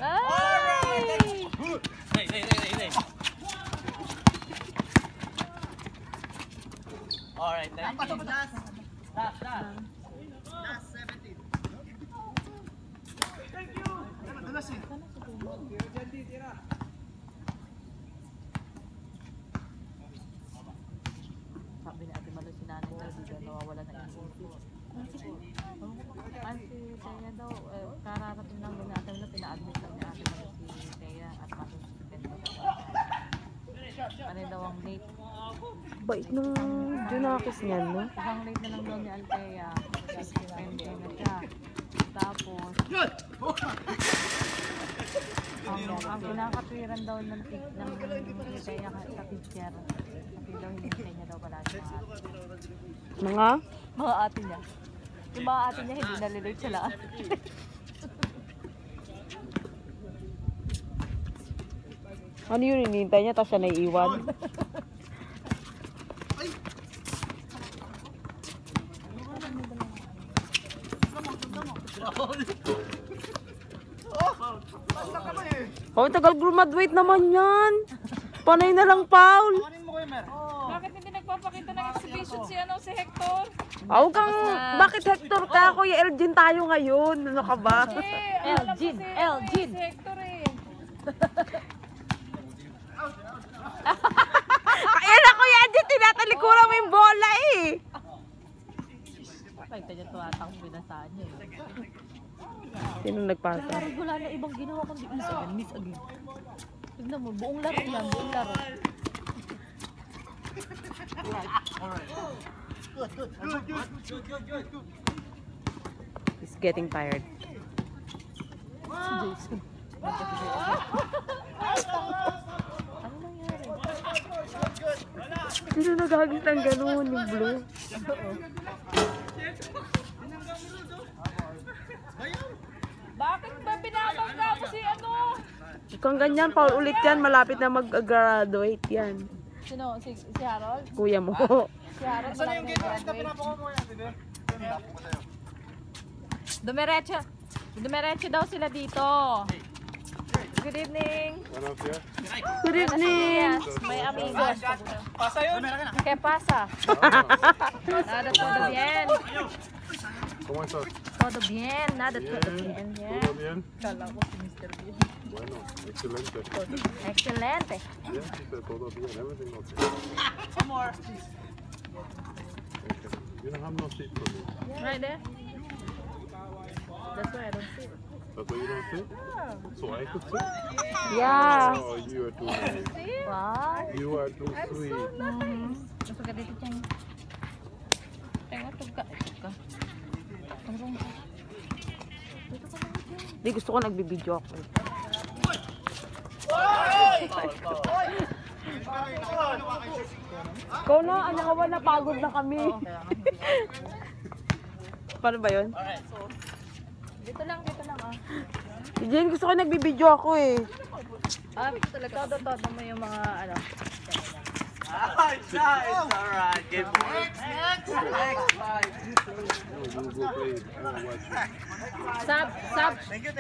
Ay! Alright, then. Last 17. Thank you. Sabi ni Ate Malo si nanay daw, di daw nawawala na isip. Ay, si Thea daw, kararating lang doon ni Ate Malo, pina-admit lang ni Ate Malo si Thea at masususpend daw. Ano daw ang late? Bait nung Junakis niyan, no? Isang late na lang daw ni Althea, suspende na siya. Tapos, ang kinakatwiran daw ng Thea sa teacher. Kasi daw hinihintay niya daw palagi ng ate. Mga ate niya. Yung mga ate niya hindi nalilate sa lahat. Ano yun, hinihintay niya tapos siya naiiwan? Oh, tagal graduate naman yan. Panay na lang, Paul. Bakit hindi nagpapakita ng exhibition si Hector? Bakit Hector ka? Kuya Elgin tayo ngayon. Ano ka ba? Elgin! Si Hector eh. Kaya na Kuya Elgin, tinatalikuran mo yung bola eh. Pakita niya tumatang binasaan niya. Sino nagpasa? Pero wala na ibang ginawa kundi miss again. Tignan mo, buong laro yan, buong laro. He's getting tired. Si Jason. Ano nangyari? Sino nagagis ng gano'n yung blue? Bakit ba binabangga mo si ano? Kung ganyan, Paul, ulit yan. Malapit na mag-graduate yan. Sino? Si Harold? Kuya mo. Si Harold malapit na graduate. Dumiretso daw sila dito. Good evening. Good evening. May amigos. Pasa yun? ¿Qué pasa? Nada, todo bien. ¿Cómo estás? Todo bien, nada, todo bien. ¿Todo bien? Kala ko si Mr. Bien. Bueno, excelente. Excelente. Bien, dice todo bien. Everything okay. Some more, please. Okay. You don't have no seat for me. Right there. That's why I don't see it. That's why you don't sit? So I could sit? Yeah. Oh, you are too nice. Wow. You are too sweet. Gusto ka dito, Cheng. Tengo tuga. Tarong ka. Dito ka lang, Cheng. Di, gusto ko nagbibideo ako. Ikaw na, anakawan na pagod na kami. Paano ba yun? Dito lang ah. Si Jane, gusto ko nagbibideo ako eh. Ito talaga. Todo mo yung mga ano. Nice. Alright, good boy. Next. No, you go play. I will watch you. Sub. Thank you.